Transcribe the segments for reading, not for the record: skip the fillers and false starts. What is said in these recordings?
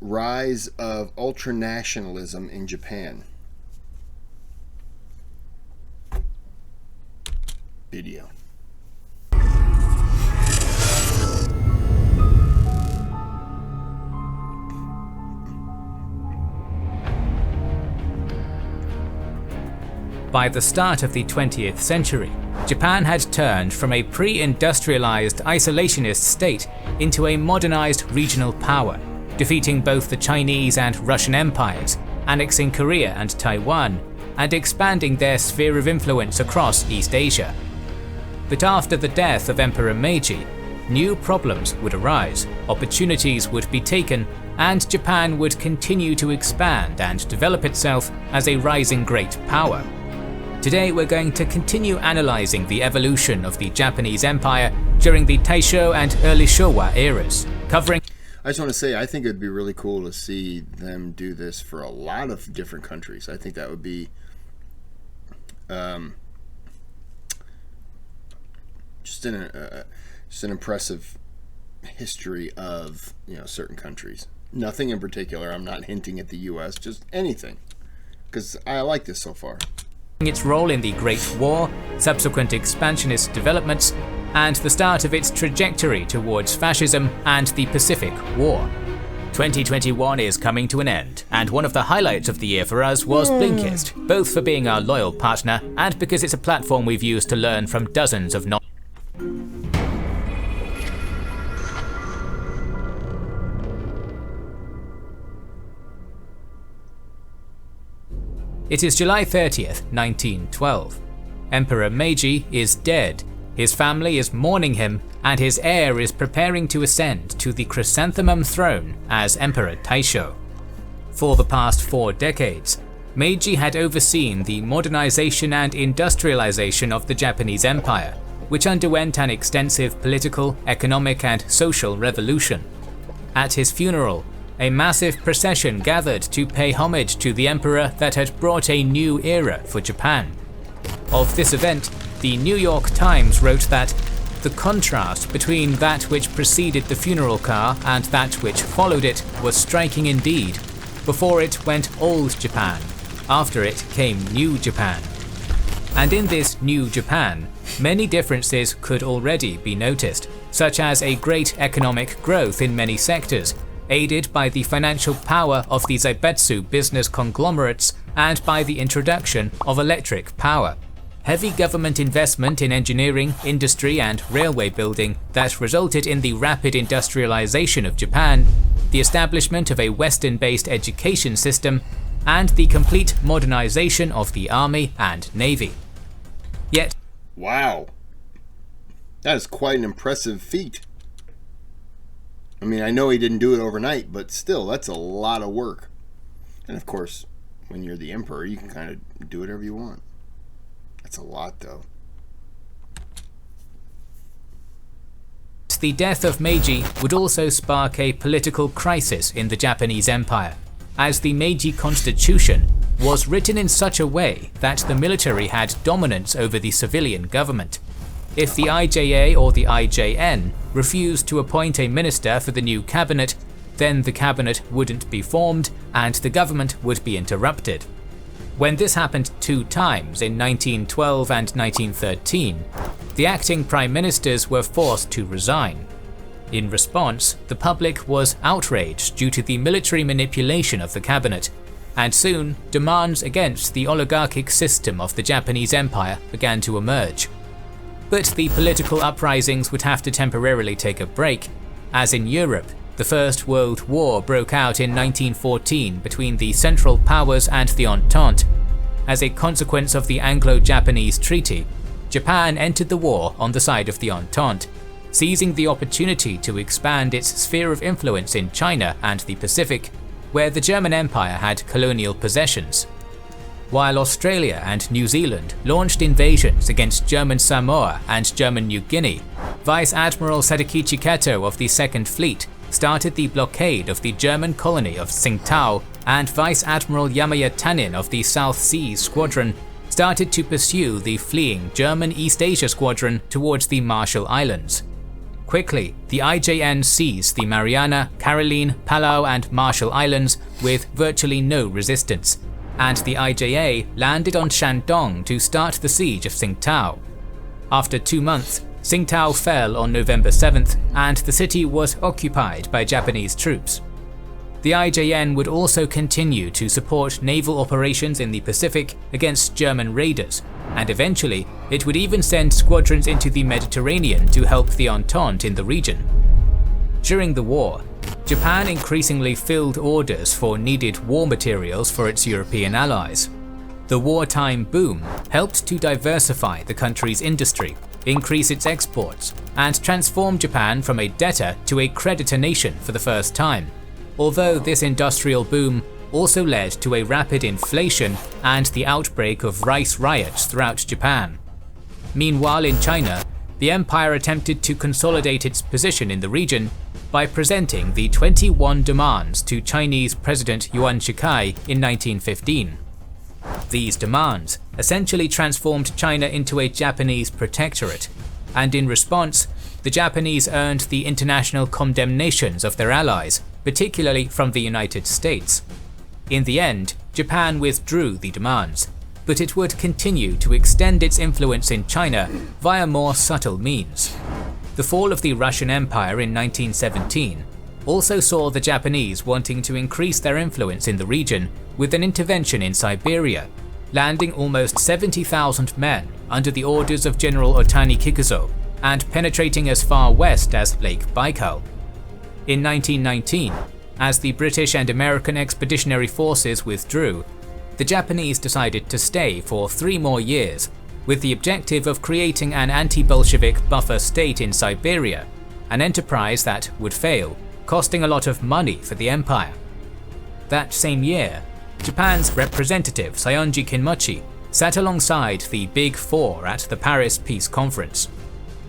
rise of ultranationalism in Japan. Video. By the start of the 20th century, Japan had turned from a pre-industrialized isolationist state into a modernized regional power, defeating both the Chinese and Russian empires, annexing Korea and Taiwan, and expanding their sphere of influence across East Asia. But after the death of Emperor Meiji, new problems would arise, opportunities would be taken, and Japan would continue to expand and develop itself as a rising great power. Today we're going to continue analysing the evolution of the Japanese Empire during the Taisho and early Showa eras, covering... I just want to say, I think it would be really cool to see them do this for a lot of different countries. I think that would be just an impressive history of, you know, certain countries. Nothing in particular. I'm not hinting at the U.S., just anything, because I like this so far. Its role in the Great War, subsequent expansionist developments, and the start of its trajectory towards fascism and the Pacific War. 2021 is coming to an end, and one of the highlights of the year for us was Blinkist, both for being our loyal partner and because it's a platform we've used to learn from dozens of It is July 30th, 1912. Emperor Meiji is dead, his family is mourning him, and his heir is preparing to ascend to the chrysanthemum throne as Emperor Taisho. For the past 4 decades, Meiji had overseen the modernization and industrialization of the Japanese Empire, which underwent an extensive political, economic, and social revolution. At his funeral, a massive procession gathered to pay homage to the emperor that had brought a new era for Japan. Of this event, the New York Times wrote that the contrast between that which preceded the funeral car and that which followed it was striking indeed. Before it went Old Japan, after it came New Japan. And in this New Japan, many differences could already be noticed, such as a great economic growth in many sectors, aided by the financial power of the Zaibetsu business conglomerates and by the introduction of electric power. Heavy government investment in engineering, industry, and railway building that resulted in the rapid industrialization of Japan, the establishment of a Western-based education system, and the complete modernization of the army and navy. Yet, wow, that is quite an impressive feat. I mean, I know he didn't do it overnight, but still, that's a lot of work. And of course, when you're the emperor, you can kind of do whatever you want. That's a lot, though. The death of Meiji would also spark a political crisis in the Japanese Empire, as the Meiji Constitution was written in such a way that the military had dominance over the civilian government. If the IJA or the IJN refused to appoint a minister for the new cabinet, then the cabinet wouldn't be formed and the government would be interrupted. When this happened 2 times in 1912 and 1913, the acting prime ministers were forced to resign. In response, the public was outraged due to the military manipulation of the cabinet, and soon demands against the oligarchic system of the Japanese Empire began to emerge. But the political uprisings would have to temporarily take a break, as in Europe, the First World War broke out in 1914 between the Central Powers and the Entente. As a consequence of the Anglo-Japanese Treaty, Japan entered the war on the side of the Entente, seizing the opportunity to expand its sphere of influence in China and the Pacific, where the German Empire had colonial possessions. While Australia and New Zealand launched invasions against German Samoa and German New Guinea, Vice Admiral Sadakichi Kato of the Second Fleet started the blockade of the German colony of Tsingtao, and Vice Admiral Yamaya Tanin of the South Seas Squadron started to pursue the fleeing German East Asia Squadron towards the Marshall Islands. Quickly, the IJN seized the Mariana, Caroline, Palau and Marshall Islands with virtually no resistance, and the IJA landed on Shandong to start the siege of Tsingtao. After 2 months, Tsingtao fell on November 7th, and the city was occupied by Japanese troops. The IJN would also continue to support naval operations in the Pacific against German raiders, and eventually it would even send squadrons into the Mediterranean to help the Entente in the region. During the war, Japan increasingly filled orders for needed war materials for its European allies. The wartime boom helped to diversify the country's industry, increase its exports, and transform Japan from a debtor to a creditor nation for the first time, although this industrial boom also led to a rapid inflation and the outbreak of rice riots throughout Japan. Meanwhile, in China, the empire attempted to consolidate its position in the region by presenting the 21 demands to Chinese President Yuan Shikai in 1915. These demands essentially transformed China into a Japanese protectorate, and in response, the Japanese earned the international condemnations of their allies, particularly from the United States. In the end, Japan withdrew the demands, but it would continue to extend its influence in China via more subtle means. The fall of the Russian Empire in 1917 also saw the Japanese wanting to increase their influence in the region with an intervention in Siberia, landing almost 70,000 men under the orders of General Otani Kikuzo and penetrating as far west as Lake Baikal. In 1919, as the British and American expeditionary forces withdrew, the Japanese decided to stay for 3 more years, with the objective of creating an anti-Bolshevik buffer state in Siberia, an enterprise that would fail, costing a lot of money for the empire. That same year, Japan's representative Saionji Kinmochi sat alongside the Big Four at the Paris Peace Conference.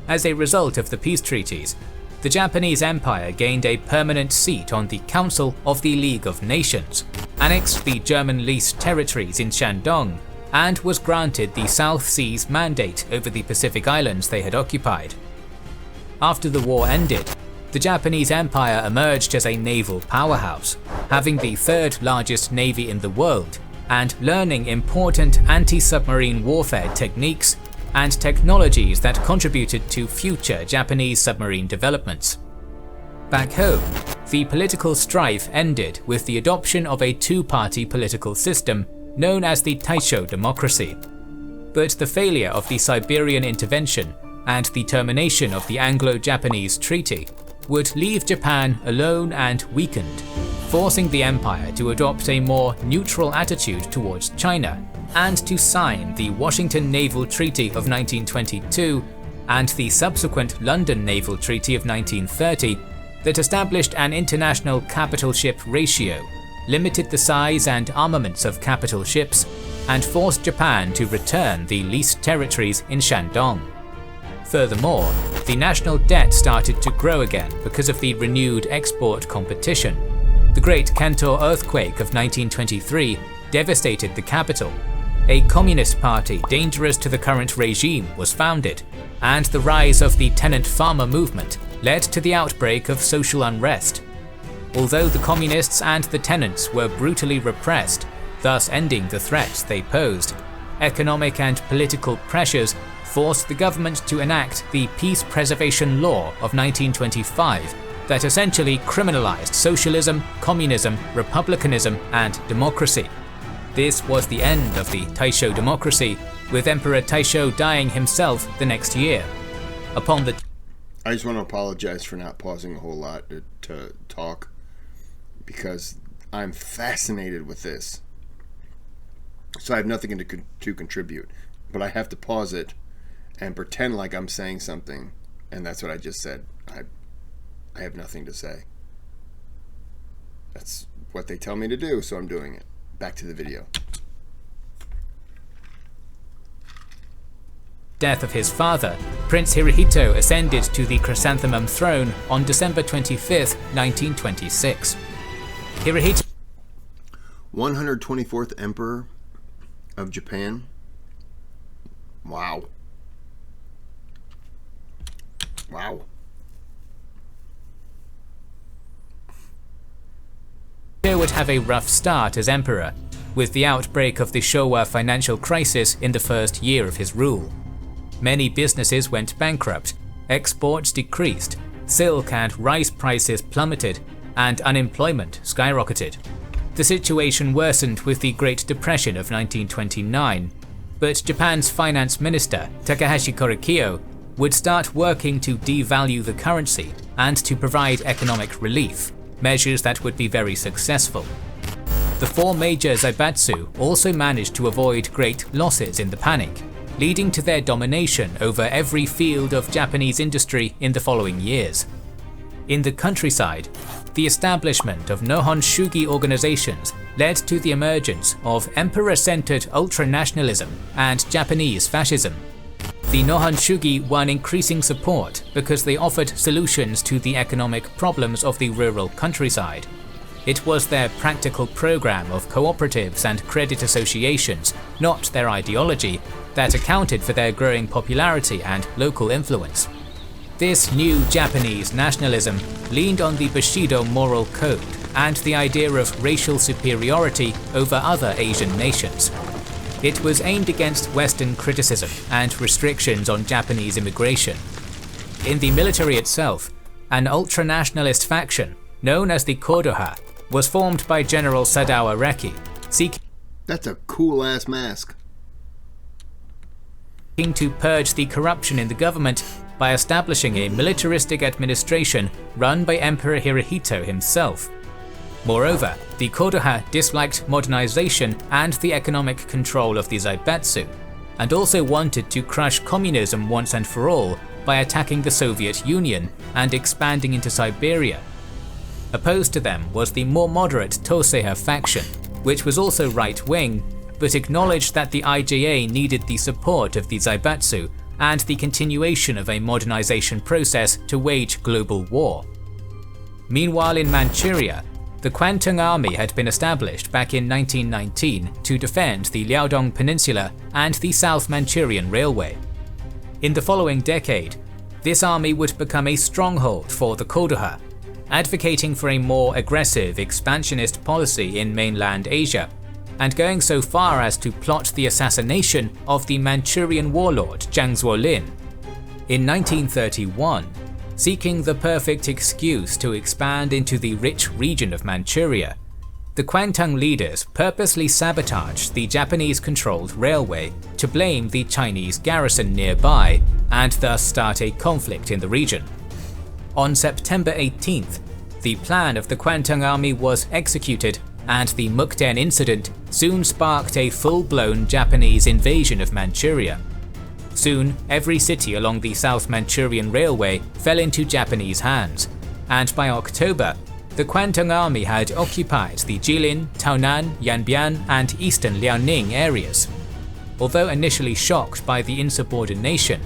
As a result of the peace treaties, the Japanese Empire gained a permanent seat on the Council of the League of Nations, annexed the German-leased territories in Shandong, and was granted the South Seas Mandate over the Pacific Islands they had occupied. After the war ended, the Japanese Empire emerged as a naval powerhouse, having the 3rd largest navy in the world, and learning important anti-submarine warfare techniques and technologies that contributed to future Japanese submarine developments. Back home, the political strife ended with the adoption of a 2-party political system known as the Taisho democracy. But the failure of the Siberian intervention and the termination of the Anglo-Japanese Treaty would leave Japan alone and weakened, forcing the empire to adopt a more neutral attitude towards China and to sign the Washington Naval Treaty of 1922 and the subsequent London Naval Treaty of 1930 that established an international capital ship ratio, limited the size and armaments of capital ships, and forced Japan to return the leased territories in Shandong. Furthermore, the national debt started to grow again because of the renewed export competition. The Great Kanto earthquake of 1923 devastated the capital. A communist party dangerous to the current regime was founded, and the rise of the tenant-farmer movement led to the outbreak of social unrest. Although the communists and the tenants were brutally repressed, thus ending the threats they posed, economic and political pressures forced the government to enact the Peace Preservation Law of 1925 that essentially criminalized socialism, communism, republicanism, and democracy. This was the end of the Taisho democracy, with Emperor Taisho dying himself the next year. I just want to apologize for not pausing a whole lot to talk, because I'm fascinated with this. So I have nothing to contribute, but I have to pause it and pretend like I'm saying something, and that's what I just said. I have nothing to say. That's what they tell me to do, so I'm doing it. Back to the video. Death of his father, Prince Hirohito ascended to the Chrysanthemum throne on December 25, 1926. Hirohito, 124th Emperor of Japan. Wow. Wow. Bushido would have a rough start as emperor, with the outbreak of the Showa financial crisis in the first year of his rule. Many businesses went bankrupt, exports decreased, silk and rice prices plummeted, and unemployment skyrocketed. The situation worsened with the Great Depression of 1929, but Japan's finance minister, Takahashi Korekiyo, would start working to devalue the currency and to provide economic relief, measures that would be very successful. The four major zaibatsu also managed to avoid great losses in the panic, leading to their domination over every field of Japanese industry in the following years. In the countryside, the establishment of Nihon Shugi organizations led to the emergence of emperor-centered ultranationalism and Japanese fascism. The Nihon Shugi won increasing support because they offered solutions to the economic problems of the rural countryside. It was their practical program of cooperatives and credit associations, not their ideology, that accounted for their growing popularity and local influence. This new Japanese nationalism leaned on the Bushido moral code and the idea of racial superiority over other Asian nations. It was aimed against Western criticism and restrictions on Japanese immigration. In the military itself, an ultranationalist faction, known as the Kodoha, was formed by General Sadao Areki, seeking That's a cool-ass mask. to purge the corruption in the government by establishing a militaristic administration run by Emperor Hirohito himself. Moreover, the Kodoha disliked modernization and the economic control of the zaibatsu, and also wanted to crush communism once and for all by attacking the Soviet Union and expanding into Siberia. Opposed to them was the more moderate Toseiha faction, which was also right-wing, but acknowledged that the IJA needed the support of the zaibatsu and the continuation of a modernization process to wage global war. Meanwhile in Manchuria, the Kwantung Army had been established back in 1919 to defend the Liaodong Peninsula and the South Manchurian Railway. In the following decade, this army would become a stronghold for the Kodoha, advocating for a more aggressive expansionist policy in mainland Asia, and going so far as to plot the assassination of the Manchurian warlord Jiang Zuolin. In 1931, seeking the perfect excuse to expand into the rich region of Manchuria, the Kwantung leaders purposely sabotaged the Japanese-controlled railway to blame the Chinese garrison nearby and thus start a conflict in the region. On September 18th, the plan of the Kwantung Army was executed, and the Mukden incident soon sparked a full-blown Japanese invasion of Manchuria. Soon, every city along the South Manchurian Railway fell into Japanese hands, and by October, the Kwantung Army had occupied the Jilin, Taunan, Yanbian, and eastern Liaoning areas. Although initially shocked by the insubordination,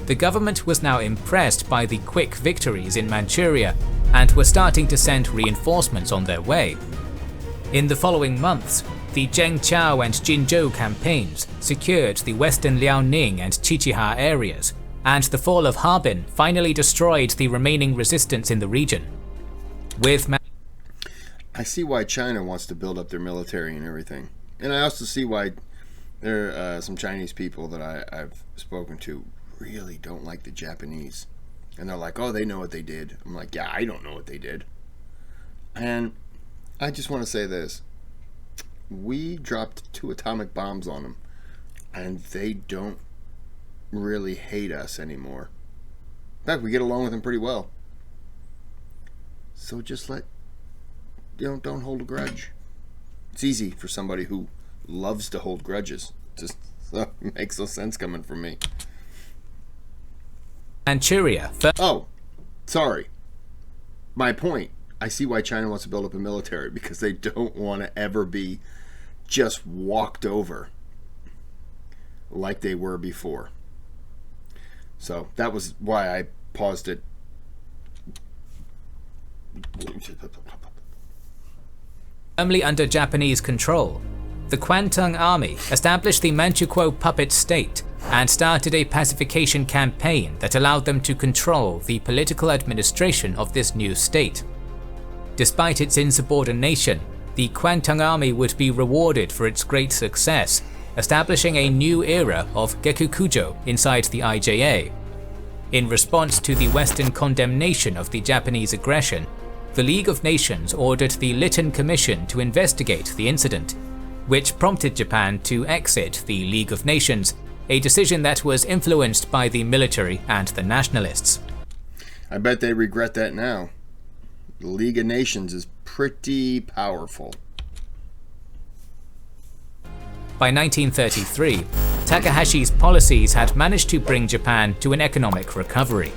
the government was now impressed by the quick victories in Manchuria and were starting to send reinforcements on their way. In the following months, the Zhengqiao and Jinzhou campaigns secured the western Liaoning and Qiqihar areas, and the fall of Harbin finally destroyed the remaining resistance in the region. I see why China wants to build up their military and everything. And I also see why there are some Chinese people that I've spoken to really don't like the Japanese. And they're like, oh, they know what they did. I'm like, yeah, I don't know what they did. And I just want to say this. We dropped 2 atomic bombs on them. And they don't really hate us anymore. In fact, we get along with them pretty well. So just don't hold a grudge. It's easy for somebody who loves to hold grudges. Just makes no sense coming from me. Manchuria. Oh, sorry. My point. I see why China wants to build up a military, because they don't want to ever be just walked over like they were before. So that was why I paused it. Firmly under Japanese control, the Kwantung Army established the Manchukuo puppet state and started a pacification campaign that allowed them to control the political administration of this new state. Despite its insubordination, the Kwantung Army would be rewarded for its great success, establishing a new era of Gekukujo inside the IJA. In response to the Western condemnation of the Japanese aggression, the League of Nations ordered the Lytton Commission to investigate the incident, which prompted Japan to exit the League of Nations, a decision that was influenced by the military and the nationalists. I bet they regret that now. The League of Nations is pretty powerful. By 1933, Takahashi's policies had managed to bring Japan to an economic recovery.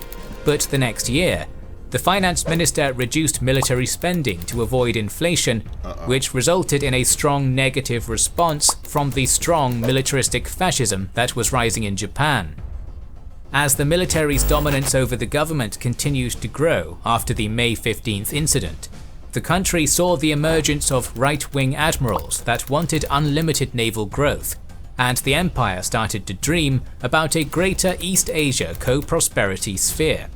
But the next year, the finance minister reduced military spending to avoid inflation, which resulted in a strong negative response from the strong militaristic fascism that was rising in Japan. As the military's dominance over the government continued to grow after the May 15th incident, the country saw the emergence of right-wing admirals that wanted unlimited naval growth, and the empire started to dream about a greater East Asia co-prosperity sphere.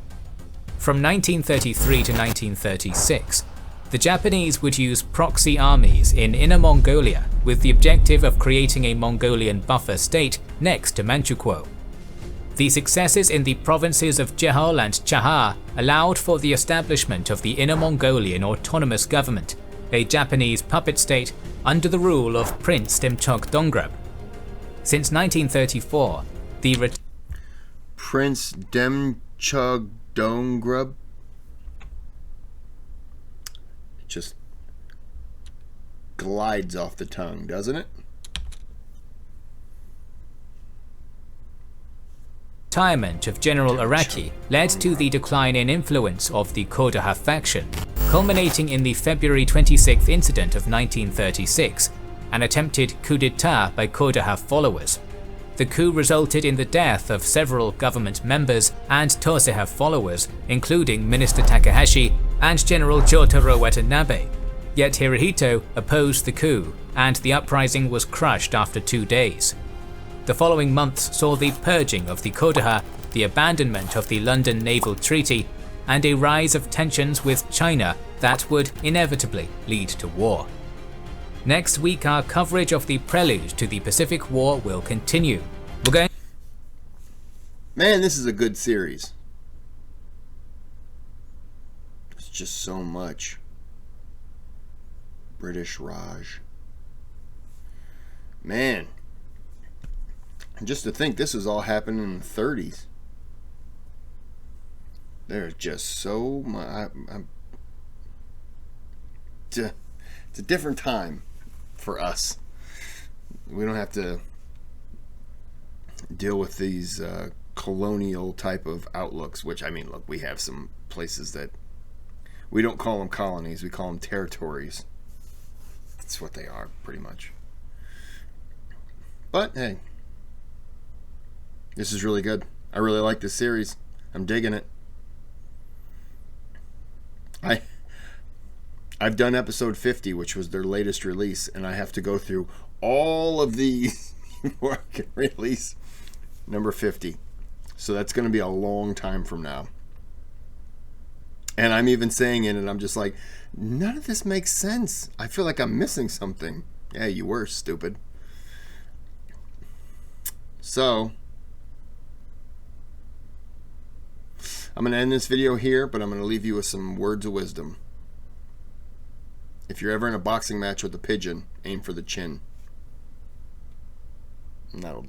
From 1933 to 1936, the Japanese would use proxy armies in Inner Mongolia with the objective of creating a Mongolian buffer state next to Manchukuo. The successes in the provinces of Jehol and Chahar allowed for the establishment of the Inner Mongolian Autonomous Government, a Japanese puppet state under the rule of Prince Demchok Dongrab. Since 1934, the Prince Demchok Dongrab? It just glides off the tongue, doesn't it? retirement of General Araki led to the decline in influence of the Kodaha faction, culminating in the February 26th incident of 1936, an attempted coup d'etat by Kodaha followers. The coup resulted in the death of several government members and Toseha followers, including Minister Takahashi and General Jotaro Watanabe. Yet Hirohito opposed the coup, and the uprising was crushed after 2 days. The following months saw the purging of the Kodaha, the abandonment of the London Naval Treaty, and a rise of tensions with China that would inevitably lead to war. Next week, our coverage of the prelude to the Pacific War will continue. Man, this is a good series. It's just so much. British Raj. Man. And just to think this was all happening in the 30s. There's just so much. It's a different time for us. We don't have to deal with these colonial type of outlooks, which, I mean, look, we have some places that we don't call them colonies, we call them territories. That's what they are, pretty much. But, hey, this is really good. I really like this series. I'm digging it. I've done episode 50, which was their latest release, and I have to go through all of these before I can release number 50. So that's going to be a long time from now. And I'm even saying it, and I'm just like, none of this makes sense. I feel like I'm missing something. Yeah, you were stupid. So I'm going to end this video here, but I'm going to leave you with some words of wisdom. If you're ever in a boxing match with a pigeon, aim for the chin. And that'll do it.